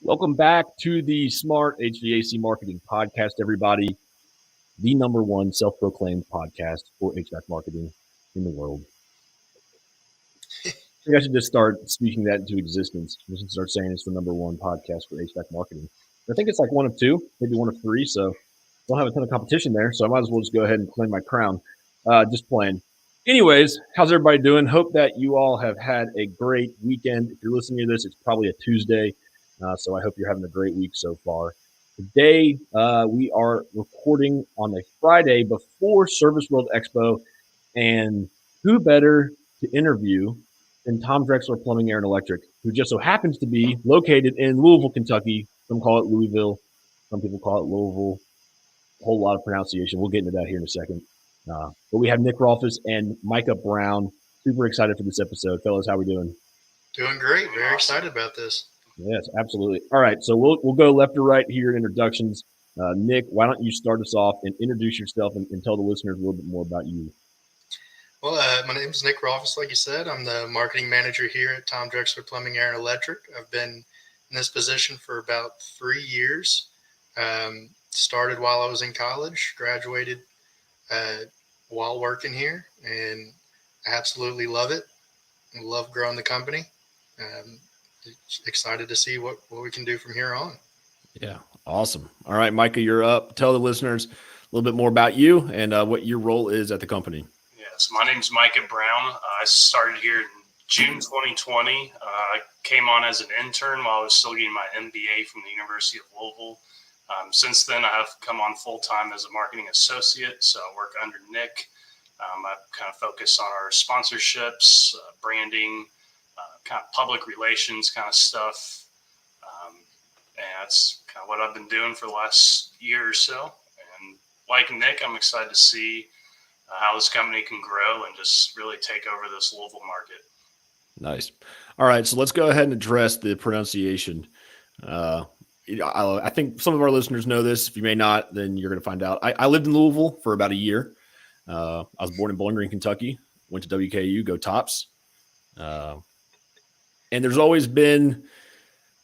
Welcome back to the Smart HVAC Marketing Podcast, everybody. The number one self-proclaimed podcast for HVAC marketing in the world. I think I should just start speaking that into existence. I should start saying it's the number one podcast for HVAC marketing. I think it's like one of two, maybe one of three, so don't have a ton of competition there, so I might as well just go ahead and claim my crown. Just playing. Anyways, how's everybody doing? Hope that you all have had a great weekend. If you're listening to this, it's probably a Tuesday. So I hope you're having a great week so far. Today, we are recording on a Friday before Service World Expo, and who better to interview than Tom Drexler Plumbing, Air and Electric, who just so happens to be located in Louisville, Kentucky. Some call it Louisville, some people call it Louisville. A whole lot of pronunciation. We'll get into that here in a second. But we have Nick Rolfus and Micah Brown. Super excited for this episode. Fellas, how we doing? Doing great. Very excited about this. Yes, absolutely. All right, so we'll go left to right here in introductions. Nick, why don't you start us off and introduce yourself and tell the listeners a little bit more about you? Well, my name is Nick Rolfus, like you said. I'm the marketing manager here at Tom Drexler Plumbing, Air and Electric. I've been in this position for about 3 years. Started while I was in college, graduated while working here, and I absolutely love it. I love growing the company. Excited to see what we can do from here on. Yeah, awesome. All right, Micah, you're up. Tell the listeners a little bit more about you and what your role is at the company. Yes, my name's Micah Brown. I started here in June 2020. I came on as an intern while I was still getting my MBA from the University of Louisville. Since then, I have come on full-time as a marketing associate, so I work under Nick. I kind of focus on our sponsorships, branding, kind of public relations kind of stuff. And that's kind of what I've been doing for the last year or so. And like Nick, I'm excited to see how this company can grow and just really take over this Louisville market. Nice. All right, so let's go ahead and address the pronunciation. I think some of our listeners know this. If you may not, then you're going to find out. I lived in Louisville for about a year. I was born in Bowling Green, Kentucky, went to WKU, go Tops. And there's always been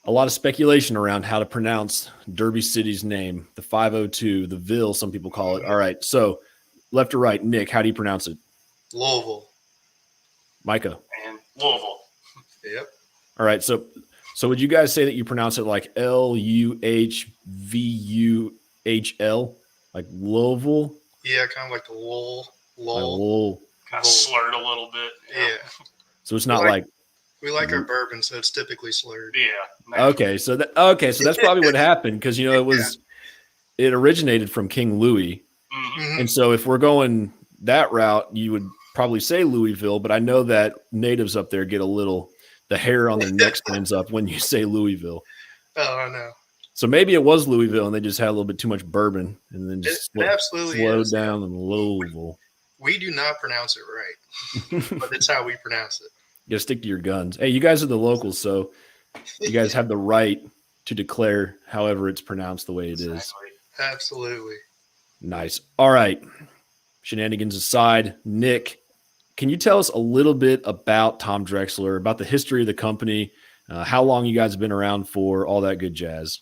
a lot of speculation around how to pronounce Derby City's name, the 502, the Ville, some people call it. All right, so left or right, Nick, how do you pronounce it? Louisville. Micah. And Louisville. Yep. All right, so would you guys say that you pronounce it like Luhvuhl, like Louisville? Yeah, kind of like the lull. Kind of slurred a little bit. Yeah. So it's not like we like our bourbon, so it's typically slurred. Yeah. Okay, so that's probably what happened because it originated from King Louis, and so if we're going that route, you would probably say Louisville. But I know that natives up there get the hair on their neck stands up when you say Louisville. Oh, I know. So maybe it was Louisville, and they just had a little bit too much bourbon, and then just slowed down in Louisville. We do not pronounce it right, but it's how we pronounce it. You gotta stick to your guns. Hey, you guys are the locals, so you guys have the right to declare however it's pronounced the way it is. Absolutely. Nice. All right. Shenanigans aside, Nick, can you tell us a little bit about Tom Drexler, about the history of the company, how long you guys have been around for, all that good jazz?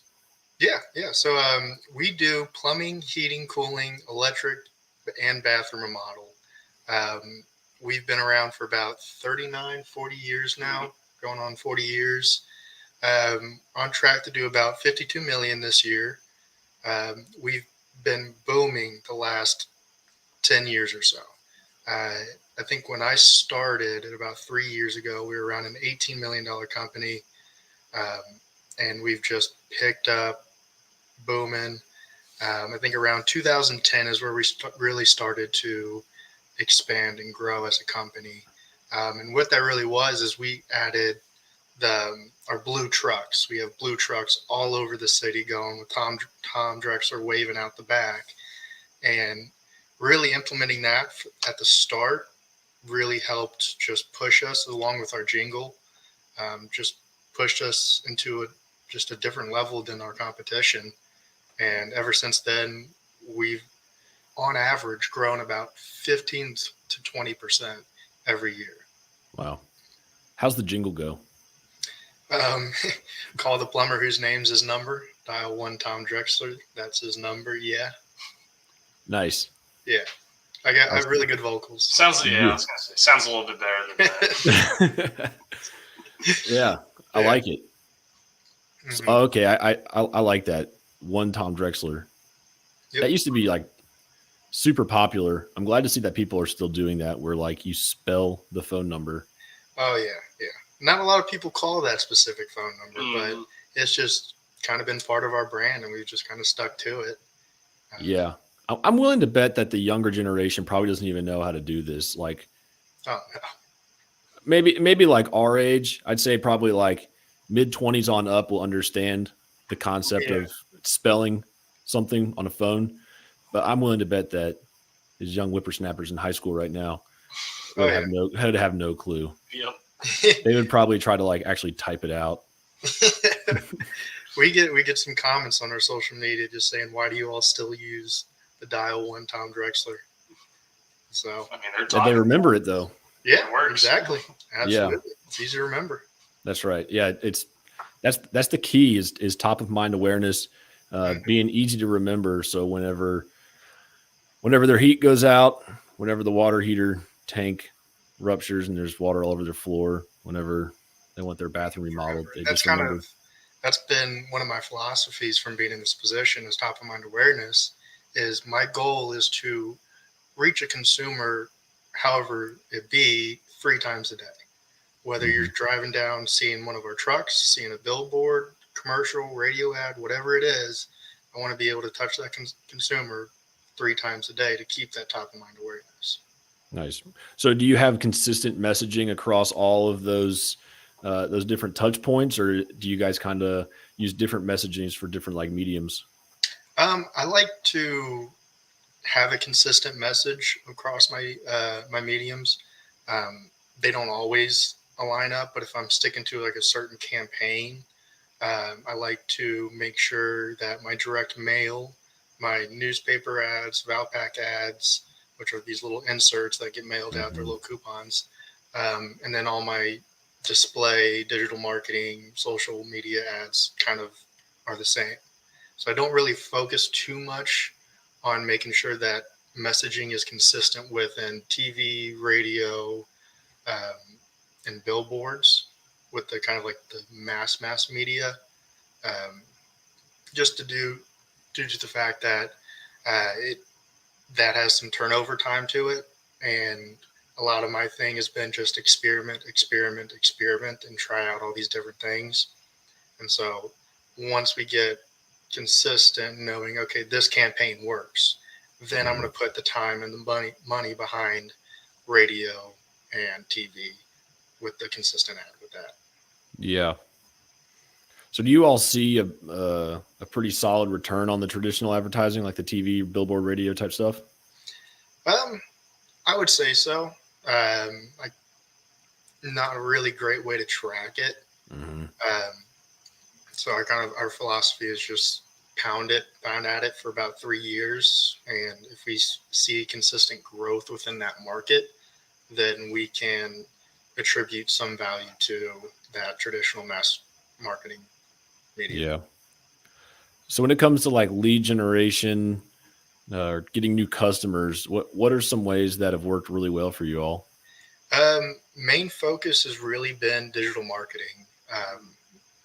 Yeah. So we do plumbing, heating, cooling, electric, and bathroom remodel. We've been around for about 39, 40 years now, going on 40 years. On track to do about 52 million this year. We've been booming the last 10 years or so. I think when I started about 3 years ago, we were around an $18 million company. And we've just picked up, booming. I think around 2010 is where we really started to expand and grow as a company. And what that really was is we added our blue trucks. We have blue trucks all over the city going with Tom Drexler waving out the back. And really implementing that at the start really helped just push us, along with our jingle, just pushed us into a different level than our competition. And ever since then, we've, on average, grown about 15 to 20% every year. Wow. How's the jingle go? Call the plumber whose name's his number. Dial 1 Tom Drexler. That's his number. Yeah. Nice. Yeah. I have really good vocals. Sounds, yeah, I was gonna say, sounds a little bit better than that. Yeah, I like it. Mm-hmm. So, okay, I like that. 1 Tom Drexler. Yep. That used to be like super popular. I'm glad to see that people are still doing that, where like you spell the phone number. Oh yeah, yeah. Not a lot of people call that specific phone number, but it's just kind of been part of our brand, and we've just kind of stuck to it. Yeah, I'm willing to bet that the younger generation probably doesn't even know how to do this. Like, oh no. Maybe like our age, I'd say probably like mid-20s on up will understand the concept of spelling something on a phone. But I'm willing to bet that these young whippersnappers in high school right now would have no clue. Yep. They would probably try to like actually type it out. We get some comments on our social media just saying, "Why do you all still use the dial 1 Tom Drexler?" So I mean, they remember it though. Yeah, exactly. Absolutely. Yeah. It's easy to remember. That's right. Yeah, that's the key is top of mind awareness, being easy to remember. So whenever their heat goes out, whenever the water heater tank ruptures and there's water all over their floor, whenever they want their bathroom remodeled, they just remember. That's been one of my philosophies from being in this position as top of mind awareness. Is my goal is to reach a consumer, however it be, 3 times a day. Whether you're driving down, seeing one of our trucks, seeing a billboard, commercial, radio ad, whatever it is, I want to be able to touch that consumer 3 times a day to keep that top of mind awareness. Nice. So do you have consistent messaging across all of those different touch points, or do you guys kind of use different messagings for different like mediums? I like to have a consistent message across my mediums. They don't always align up, but if I'm sticking to like a certain campaign, I like to make sure that my direct mail, my newspaper ads, Valpak ads, which are these little inserts that get mailed out, they're little coupons, and then all my display, digital marketing, social media ads kind of are the same. So I don't really focus too much on making sure that messaging is consistent within TV, radio, and billboards with the kind of like the mass media, just due to the fact that that has some turnover time to it. And a lot of my thing has been just experiment, and try out all these different things. And so once we get consistent, knowing, okay, this campaign works, then I'm going to put the time and the money behind radio and TV with the consistent ad with that. Yeah. So do you all see a pretty solid return on the traditional advertising, like the TV, billboard, radio type stuff? I would say so. Not a really great way to track it. So our philosophy is just pound at it for about 3 years. And if we see consistent growth within that market, then we can attribute some value to that traditional mass marketing media. Yeah. So when it comes to like lead generation or getting new customers, what are some ways that have worked really well for you all? Main focus has really been digital marketing.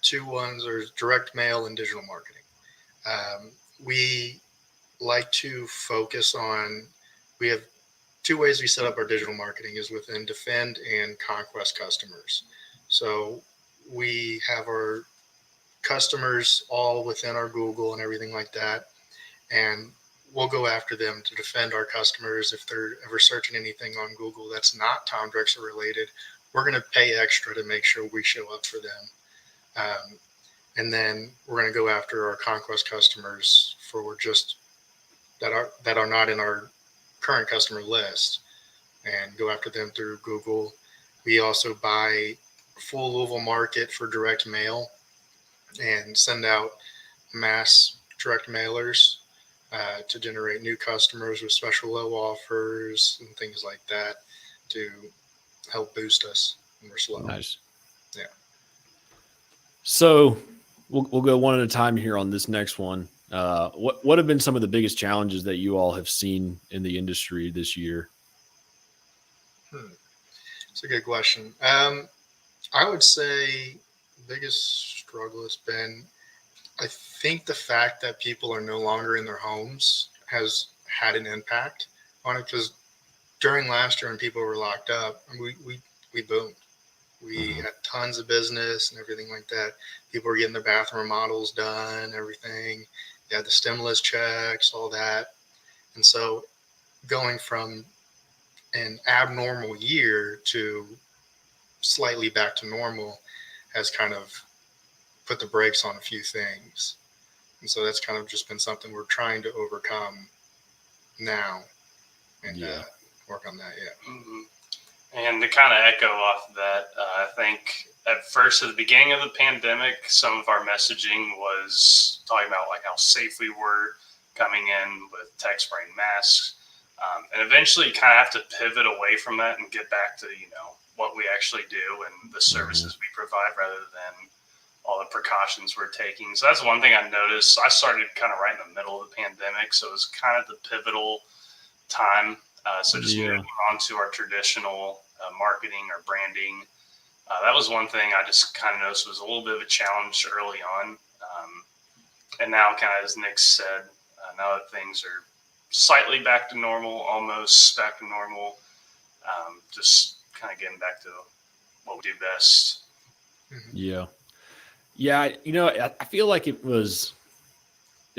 2 ones are direct mail and digital marketing. We like to focus on, we have 2 ways we set up our digital marketing is within defend and conquest customers. So we have our customers all within our Google and everything like that. And we'll go after them to defend our customers. If they're ever searching anything on Google that's not Tom Drexler related, we're going to pay extra to make sure we show up for them. And then we're going to go after our conquest customers for just that are not in our current customer list and go after them through Google. We also buy full Louisville market for direct mail and send out mass direct mailers to generate new customers with special low offers and things like that to help boost us when we're slow. Nice. Yeah. So we'll go one at a time here on this next one. What have been some of the biggest challenges that you all have seen in the industry this year? It's a good question. I would say the biggest struggle has been, I think the fact that people are no longer in their homes has had an impact on it, because during last year when people were locked up, we boomed. We had tons of business and everything like that. People were getting their bathroom remodels done, everything. They had the stimulus checks, all that. And so going from an abnormal year to slightly back to normal has kind of put the brakes on a few things. And so that's kind of just been something we're trying to overcome now and work on that. Yeah. Mm-hmm. And to kind of echo off of that, I think at first, at the beginning of the pandemic, some of our messaging was talking about like how safe we were coming in with tech spraying masks. And eventually you kind of have to pivot away from that and get back to, what we actually do and the services we provide rather than all the precautions we're taking. So that's one thing I noticed. I started kind of right in the middle of the pandemic. So it was kind of the pivotal time. So just moving on to our traditional marketing or branding. That was one thing I just kind of noticed was a little bit of a challenge early on. And now, kind of as Nick said, now that things are slightly back to normal, almost back to normal, just kind of getting back to what we do best. Yeah. Yeah. I feel like it was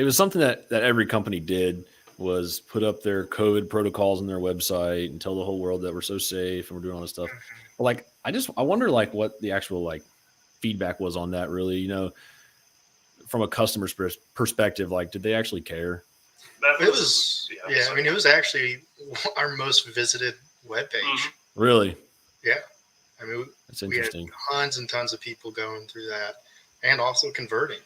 something that every company did, was put up their COVID protocols on their website and tell the whole world that we're so safe and we're doing all this stuff. But I wonder what the actual feedback was on that, really, from a customer's perspective. Did they actually care? It was actually our most visited webpage. Really? Yeah. That's interesting. We had tons and tons of people going through that and also converting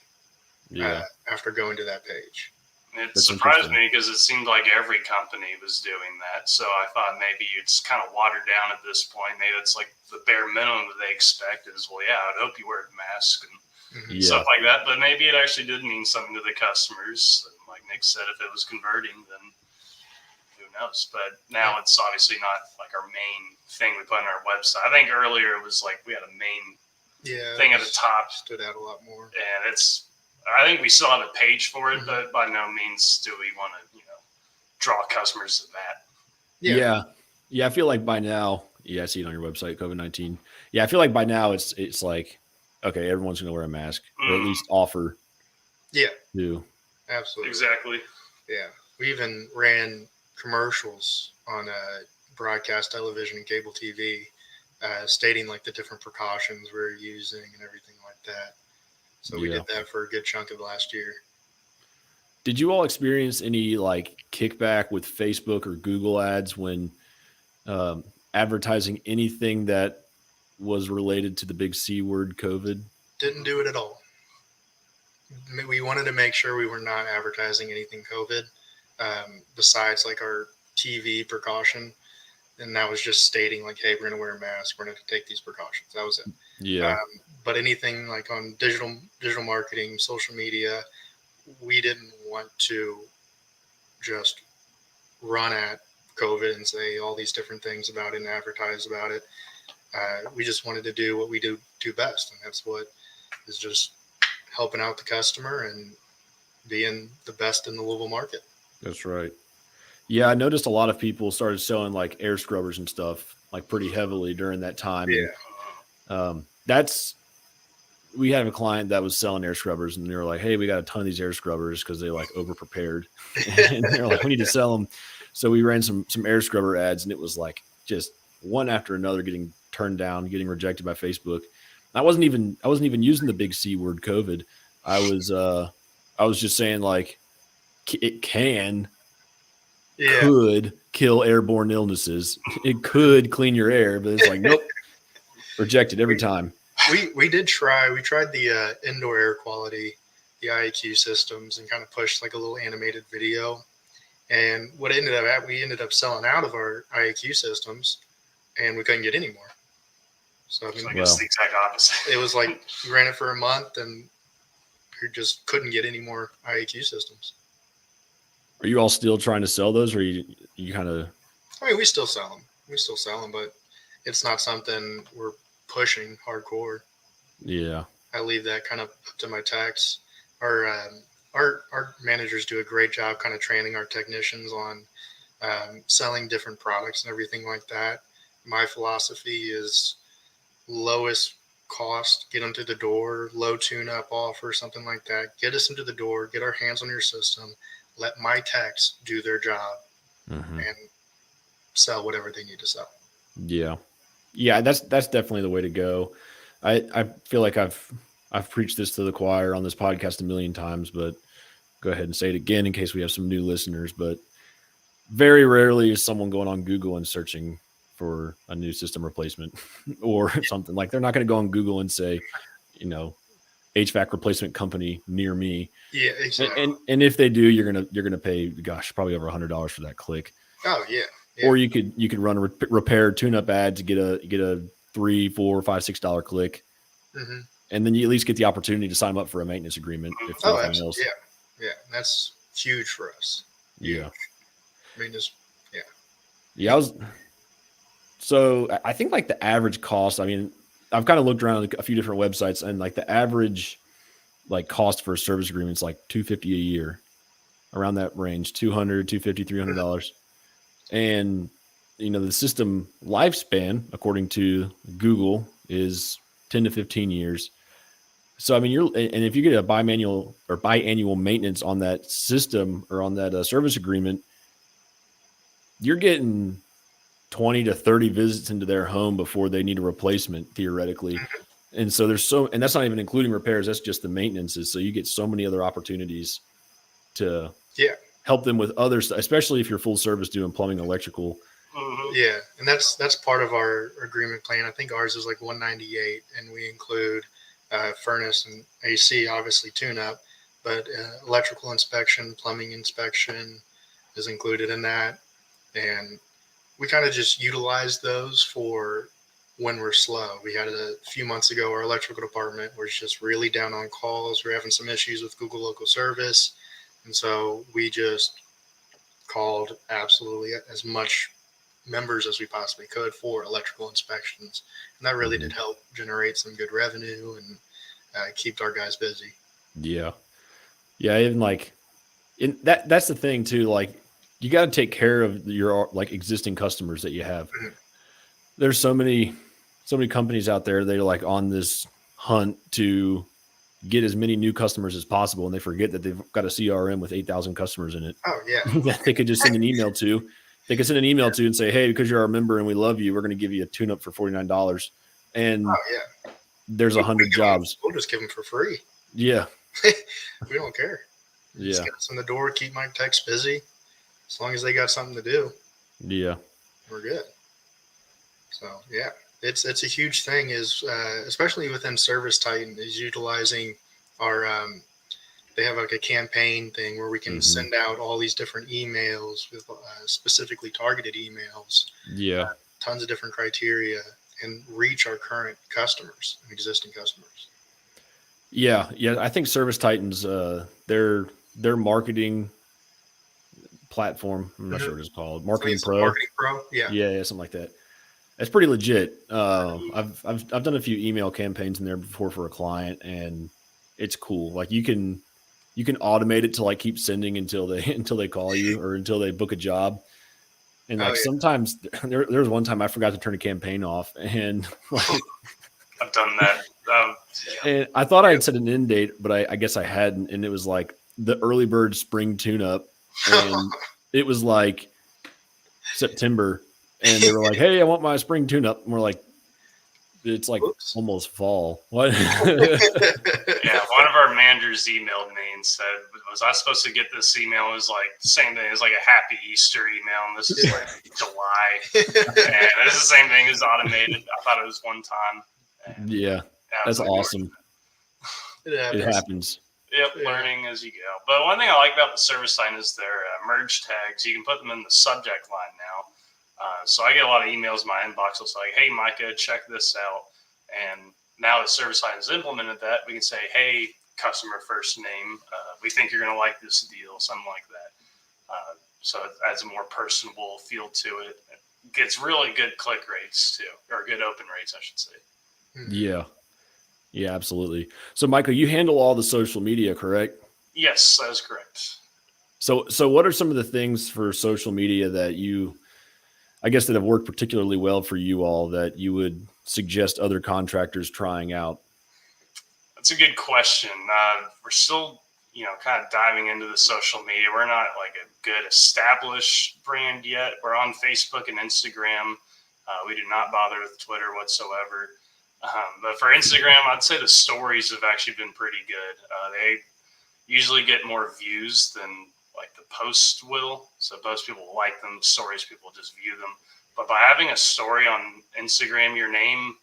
after going to that page. It surprised me because it seemed like every company was doing that. So I thought maybe it's kind of watered down at this point. Maybe it's like the bare minimum that they expect is, well, yeah, I'd hope you wear a mask and stuff like that. But maybe it actually did mean something to the customers. And like Nick said, if it was converting, then who knows? But now it's obviously not like our main thing we put on our website. I think earlier it was like we had a main thing at the top. Stood out a lot more. And I think we still have a page for it, but by no means do we want to, draw customers to that. Yeah. I feel like by now, I see it on your website, COVID-19. Yeah, I feel like by now it's like, okay, everyone's going to wear a mask, or at least offer. Yeah. To. Absolutely. Exactly. Yeah. We even ran commercials on broadcast television and cable TV, stating the different precautions we're using and everything like that. So we did that for a good chunk of last year. Did you all experience any kickback with Facebook or Google ads when advertising anything that was related to the big C word, COVID? Didn't do it at all. We wanted to make sure we were not advertising anything COVID besides our TV precaution. And that was just stating hey, we're going to wear a mask. We're going to take these precautions. That was it. Yeah. But anything on digital marketing, social media, we didn't want to just run at COVID and say all these different things about it and advertise about it. We just wanted to do what we do best. And that's what is just helping out the customer and being the best in the Louisville market. That's right. Yeah, I noticed a lot of people started selling air scrubbers and stuff pretty heavily during that time. Yeah. And, we had a client that was selling air scrubbers, and they were like, hey, we got a ton of these air scrubbers because they over prepared. And they're like, we need to sell them. So we ran some air scrubber ads, and it was just one after another getting turned down, getting rejected by Facebook. I wasn't even using the big C word, COVID. I was just saying it could kill airborne illnesses. It could clean your air, but it's nope, rejected every time. We tried the indoor air quality, the IAQ systems, and kind of pushed a little animated video. And what we ended up selling out of our IAQ systems, and we couldn't get any more. So I mean, I guess the exact opposite. It was like we ran it for a month and we just couldn't get any more IAQ systems. Are you all still trying to sell those, or you kind of? I mean, we still sell them, but it's not something we're pushing hardcore. Yeah. I leave that kind of up to my techs. Our managers do a great job kind of training our technicians on selling different products and everything like that. My philosophy is lowest cost, get them to the door, low tune-up offer, something like that. Get us into the door, get our hands on your system, let my techs do their job, and sell whatever they need to sell. Yeah. Yeah, that's definitely the way to go. I feel like I've preached this to the choir on this podcast a million times, but go ahead and say it again in case we have some new listeners. But very rarely is someone going on Google and searching for a new system replacement or something. Like, they're not going to go on Google and say, HVAC replacement company near me. Yeah, exactly. And if they do, you're gonna pay, gosh, probably over $100 for that click. Oh yeah. Or you could run a repair tune-up ad to get a $3, $4, $5, $6 click, and then you at least get the opportunity to sign them up for a maintenance agreement. If nothing else. Yeah, that's huge for us. Yeah, maintenance. Yeah. So I think like the average cost. I mean, I've kind of looked around a few different websites, and like the average like cost for a service agreement is like $250 a year, around that range, $200, $250, $300. And, the system lifespan, according to Google, is 10 to 15 years. So, I mean, and if you get a biannual maintenance on that system or on that service agreement, you're getting 20 to 30 visits into their home before they need a replacement, theoretically. And so and that's not even including repairs. That's just the maintenances. So you get so many other opportunities to help them with others, especially if you're full service doing plumbing, electrical. Yeah. And that's part of our agreement plan. I think ours is like $198, and we include furnace and AC, obviously tune up, but electrical inspection, plumbing inspection is included in that. And we kind of just utilize those for when we're slow. We had a few months ago, our electrical department was just really down on calls. We're having some issues with Google Local Service. And so we just called absolutely as much members as we possibly could for electrical inspections. And that really did help generate some good revenue and keep our guys busy. Yeah. Yeah. Even like that's the thing too. Like, you got to take care of your like existing customers that you have. There's so many companies out there. They're like on this hunt to get as many new customers as possible, and they forget that they've got a CRM with 8,000 customers in it. Oh yeah. That they could just send an email to. They could send an email to and say, "Hey, because you're our member and we love you, we're going to give you a tune-up for $49." And there's 100 jobs. We'll just give them for free. Yeah. We don't care. Yeah. Just get us in the door, keep my techs busy. As long as they got something to do, we're good. So yeah, it's a huge thing. Is especially within Service Titan is utilizing our. They have like a campaign thing where we can send out all these different emails with specifically targeted emails. Yeah, tons of different criteria and reach our current customers, existing customers. Yeah. I think Service Titans, their marketing platform, I'm not sure what it's called, Marketing Pro. Marketing Pro, yeah, something like that. That's pretty legit. I've done a few email campaigns in there before for a client, and it's cool. Like, you can automate it to like keep sending until they call you or until they book a job. And like sometimes there was one time I forgot to turn a campaign off, and like I've done that. And I thought I had set an end date, but I guess I hadn't, and it was like the early bird spring tune-up. And it was like September, and they were like, "Hey, I want my spring tune-up." And we're like, "It's like almost fall." What? Yeah, one of our managers emailed me and said, "Was I supposed to get this email?" It was like the same thing. It was like a Happy Easter email, and this is like July, and it's the same thing. It's automated. I thought it was one time. Yeah, that's awesome. It happens. Yep, learning as you go. But one thing I like about the Service Titan is their merge tags. You can put them in the subject line now. So I get a lot of emails in my inbox. It's like, "Hey, Micah, check this out. And now that ServiceLine has implemented that, we can say, hey, customer first name, we think you're going to like this deal, something like that. So it adds a more personable feel to it. It gets really good click rates too, or good open rates, I should say. Yeah. Yeah, absolutely. So Michael, you handle all the social media, correct? Yes, that is correct. So what are some of the things for social media that that have worked particularly well for you all that you would suggest other contractors trying out? That's a good question. We're still, kind of diving into the social media. We're not like a good established brand yet. We're on Facebook and Instagram. We do not bother with Twitter whatsoever. But for Instagram, I'd say the stories have actually been pretty good. They usually get more views than like the post will. So post people like them, stories people just view them. But by having a story on Instagram, your name,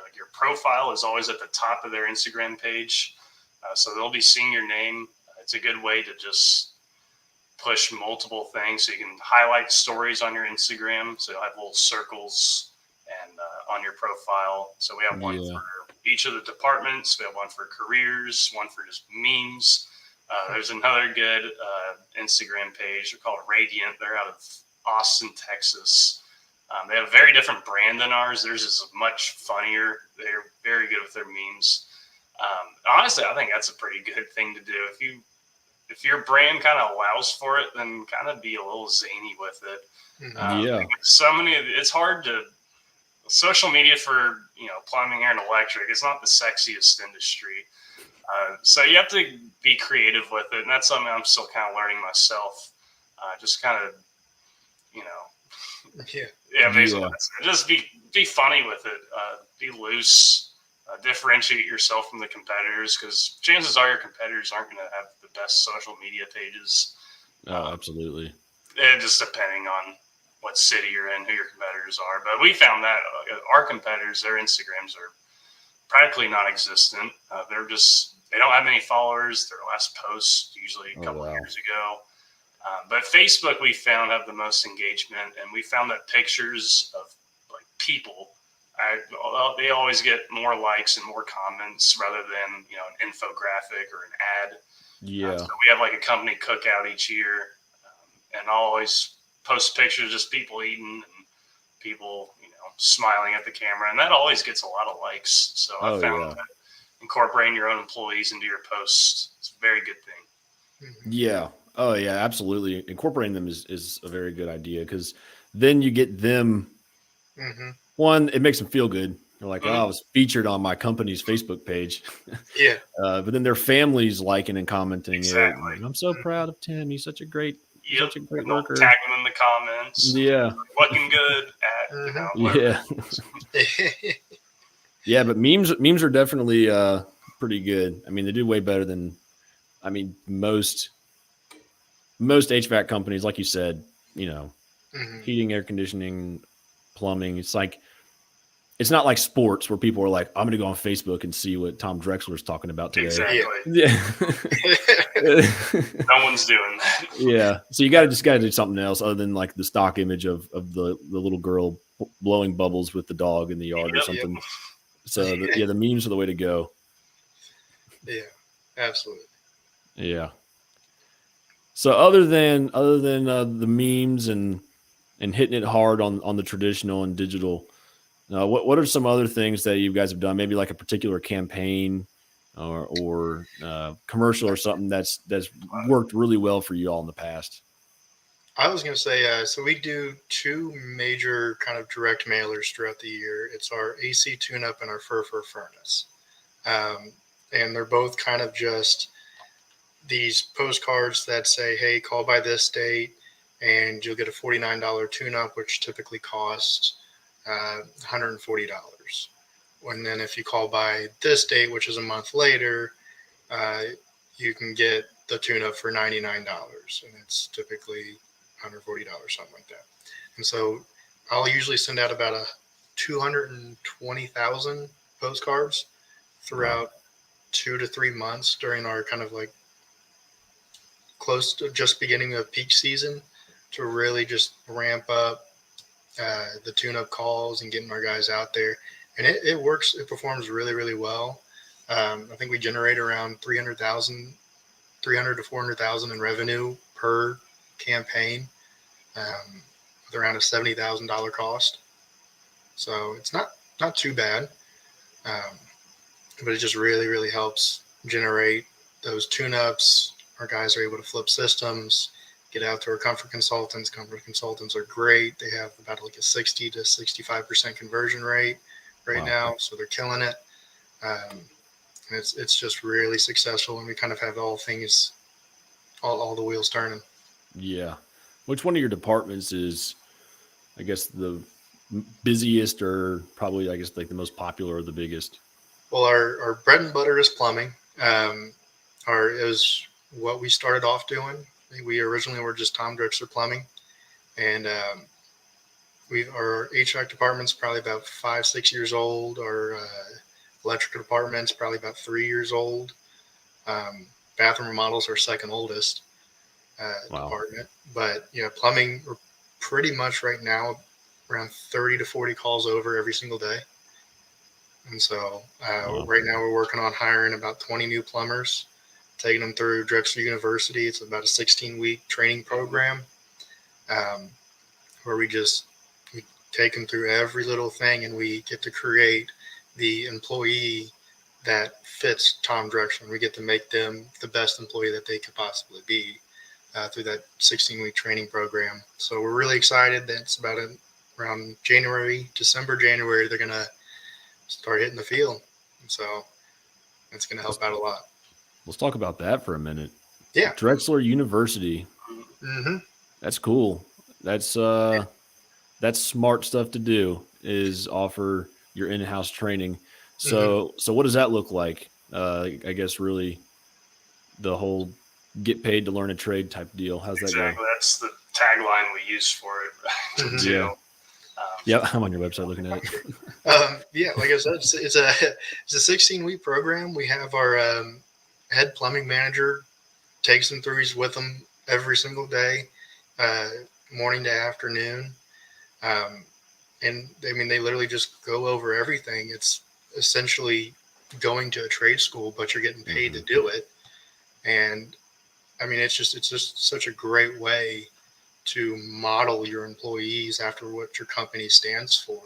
like your profile is always at the top of their Instagram page. So they'll be seeing your name. It's a good way to just push multiple things. So you can highlight stories on your Instagram. So you'll have little circles and on your profile. So we have one for each of the departments. We have one for careers, one for just memes. There's another good Instagram page. They're called Radiant. They're out of Austin, Texas. They have a very different brand than ours. Theirs is much funnier. They're very good with their memes. Honestly, I think that's a pretty good thing to do. If your brand kind of allows for it, then kind of be a little zany with it. It's hard to social media for plumbing and electric. It's not the sexiest industry. So you have to be creative with it, and that's something I'm still kind of learning myself. Just kind of, basically, just be funny with it. Be loose. Differentiate yourself from the competitors, because chances are your competitors aren't going to have the best social media pages. Oh, absolutely. Just depending on what city you're in, who your competitors are. But we found that our competitors, their Instagrams are practically non-existent. They don't have many followers. Their last post usually a couple of years ago. But Facebook, we found, have the most engagement, and we found that pictures of like people, they always get more likes and more comments rather than an infographic or an ad. Yeah. So we have like a company cookout each year, and I'll always post pictures of just people eating and people smiling at the camera, and that always gets a lot of likes. So I found that incorporating your own employees into your posts is a very good thing. Yeah. Oh yeah, absolutely. Incorporating them is a very good idea, because then you get them. One, it makes them feel good. They're like, I was featured on my company's Facebook page. Yeah. But then their families liking and commenting. Exactly. I'm so proud of Tim. He's such a great worker. Tag them in the comments. Yeah. Looking good at, Yeah, but memes are definitely pretty good. I mean, they do way better than, most HVAC companies, like you said, heating, air conditioning, plumbing. It's not like sports where people are like, I'm going to go on Facebook and see what Tom Drexler is talking about today. Exactly. Yeah. No one's doing that. Yeah. So you got to do something else other than like the stock image of the little girl blowing bubbles with the dog in the yard or something. Yep. So the memes are the way to go. Yeah, absolutely. Yeah. So other than the memes and hitting it hard on the traditional and digital, what are some other things that you guys have done? Maybe like a particular campaign or commercial or something that's worked really well for you all in the past. I was going to say, so we do two major kind of direct mailers throughout the year. It's our AC tune-up and our fur furnace. And they're both kind of just these postcards that say, hey, call by this date and you'll get a $49 tune-up, which typically costs $140. And then if you call by this date, which is a month later, you can get the tune-up for $99. And it's typically $140, something like that. And so I'll usually send out about 220,000 postcards throughout 2 to 3 months during our kind of like close to just beginning of peak season, to really just ramp up the tune-up calls and getting our guys out there. and it works. It performs really, really well. I think we generate around 300 to 400,000 in revenue per campaign, with around a $70,000 cost. So it's not too bad, but it just really, really helps generate those tune-ups. Our guys are able to flip systems, get out to our comfort consultants. Comfort consultants are great. They have about like a 60 to 65% conversion rate right now, so they're killing it. And it's just really successful, and we kind of have all the wheels turning. Yeah. Which one of your departments is, I guess, the busiest, or probably, I guess, like the most popular or the biggest? Well, our bread and butter is plumbing. Is what we started off doing. We originally were just Tom Drexler Plumbing, and our HVAC department's probably about 5-6 years old. Our electrical department's probably about 3 years old. Bathroom remodels are second oldest department, but plumbing, we're pretty much right now around 30 to 40 calls over every single day. And so right now we're working on hiring about 20 new plumbers, taking them through Drexler University. It's about a 16-week training program, where we take them through every little thing, and we get to create the employee that fits Tom Drexler. We get to make them the best employee that they could possibly be through that 16-week training program. So we're really excited. That's about around December, January, they're going to start hitting the field. And so it's going to help out a lot. Let's talk about that for a minute. Yeah. Drexler University. Mm-hmm. That's cool. That's smart stuff to do, is offer your in-house training. So what does that look like? I guess really the whole get paid to learn a trade type deal. How's that going? Exactly. That's the tagline we use for it. Yeah, I'm on your website looking at it. Yeah, like I said, it's a 16-week program. We have our head plumbing manager takes them through. He's with them every single day, morning to afternoon. And I mean, they literally just go over everything. It's essentially going to a trade school, but you're getting paid to do it. And I mean, it's just such a great way to model your employees after what your company stands for.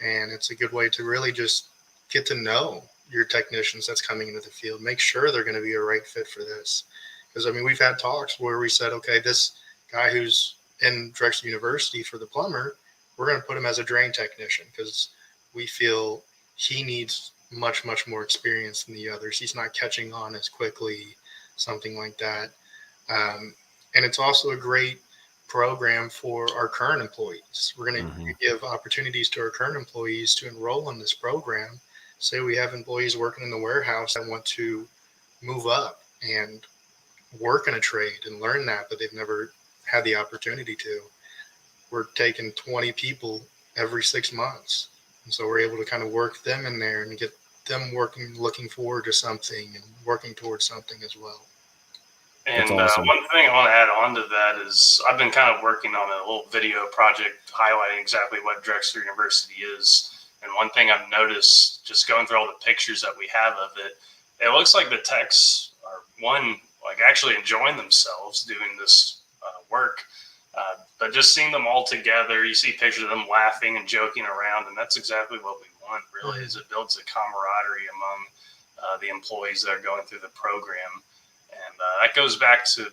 And it's a good way to really just get to know your technicians that's coming into the field, make sure they're going to be a right fit for this. Because I mean, we've had talks where we said, okay, this guy who's in Drexler University for the plumber, we're going to put him as a drain technician because we feel he needs much, much more experience than the others. He's not catching on as quickly, something like that. And it's also a great program for our current employees. We're going to give opportunities to our current employees to enroll in this program. Say we have employees working in the warehouse that want to move up and work in a trade and learn that, but they've never had the opportunity to. We're taking 20 people every 6 months. And so we're able to kind of work them in there and get them working, looking forward to something and working towards something as well. And awesome. One thing I want to add on to that is I've been kind of working on a little video project highlighting exactly what Drexler University is. And one thing I've noticed just going through all the pictures that we have of it, it looks like the techs are actually enjoying themselves doing this work. But just seeing them all together, you see pictures of them laughing and joking around, and that's exactly what we want, really, is it builds a camaraderie among the employees that are going through the program. And that goes back to,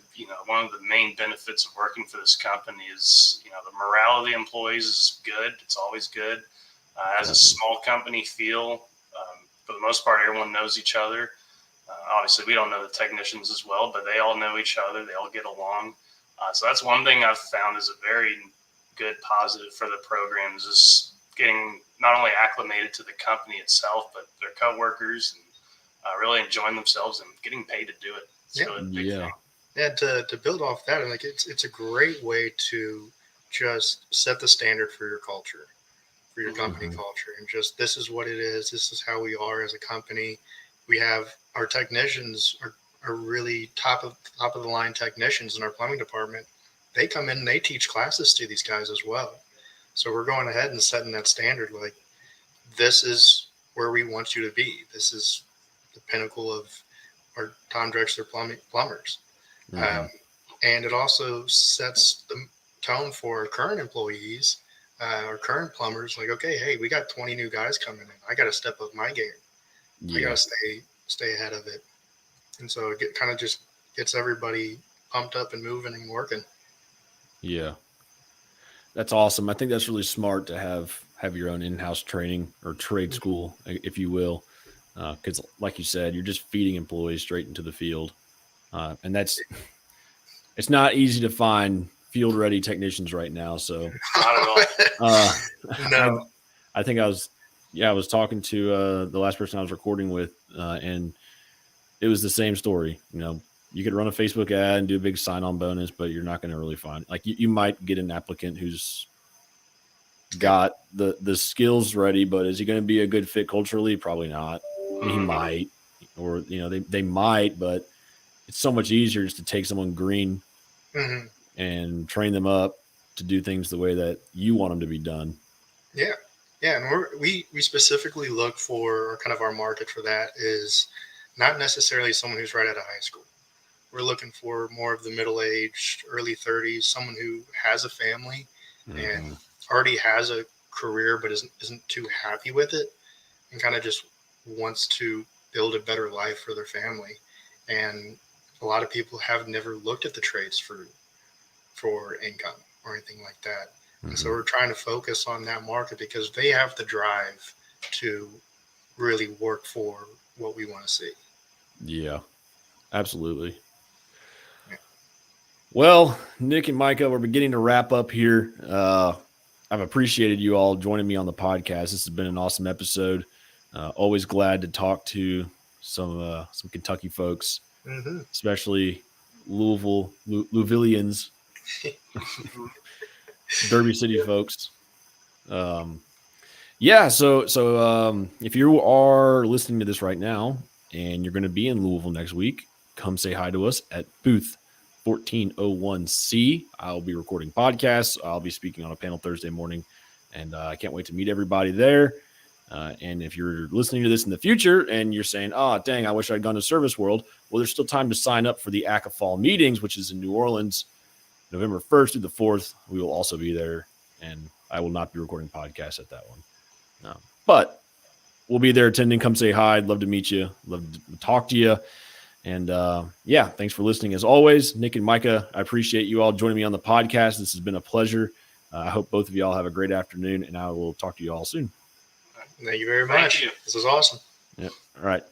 one of the main benefits of working for this company is, the morale of the employees is good. It's always good. As a small company feel, for the most part, everyone knows each other. Obviously, we don't know the technicians as well, but they all know each other. They all get along. So that's one thing I've found is a very good positive for the program is just getting not only acclimated to the company itself, but their coworkers and really enjoying themselves and getting paid to do it. It's really a big thing. And to build off that, like it's a great way to just set the standard for your culture, for your company culture, and just this is what it is. This is how we are as a company. We have our technicians are really top of the line technicians in our plumbing department. They come in and they teach classes to these guys as well. So we're going ahead and setting that standard. Like this is where we want you to be. This is the pinnacle of our Tom Drexler plumbers. Mhm. And it also sets the tone for our current employees, our current plumbers. Like, okay, hey, we got 20 new guys coming in. I got to step up my game. I got to stay ahead of it. And so it kind of just gets everybody pumped up and moving and working. Yeah. That's awesome. I think that's really smart to have your own in-house training or trade school, if you will. Because like you said, you're just feeding employees straight into the field. And it's not easy to find field ready technicians right now. So Not at all. No. I think I was talking to the last person I was recording with, and it was the same story. You know, you could run a Facebook ad and do a big sign-on bonus, but you're not going to really find, like, you might get an applicant who's got the skills ready, but is he going to be a good fit culturally? Probably not. I mean, he might, or, you know, they might, but it's so much easier just to take someone green and train them up to do things the way that you want them to be done. Yeah. Yeah. And we specifically look for, or kind of our market for that is not necessarily someone who's right out of high school. We're looking for more of the middle-aged, early 30s, someone who has a family and already has a career, but isn't too happy with it and kind of just wants to build a better life for their family. And a lot of people have never looked at the trades for income or anything like that. And so we're trying to focus on that market because they have the drive to really work for what we want to see. Yeah, absolutely. Yeah. Well, Nick and Micah, we're beginning to wrap up here. I've appreciated you all joining me on the podcast. This has been an awesome episode. Always glad to talk to some Kentucky folks, especially Louisvillians, Derby City folks. Yeah. So if you are listening to this right now and you're going to be in Louisville next week, come say hi to us at booth 1401C. I'll be recording podcasts. I'll be speaking on a panel Thursday morning, and I can't wait to meet everybody there. And if you're listening to this in the future and you're saying, oh, dang, I wish I'd gone to Service World. Well, there's still time to sign up for the ACA Fall meetings, which is in New Orleans, November 1st through the 4th. We will also be there, and I will not be recording podcasts at that one. But we'll be there attending. Come say hi. I'd love to meet you. Love to talk to you. And yeah, thanks for listening. As always, Nick and Micah, I appreciate you all joining me on the podcast. This has been a pleasure. I hope both of you all have a great afternoon, and I will talk to you all soon. Thank you very much. Thank you. This was awesome. Yeah. All right.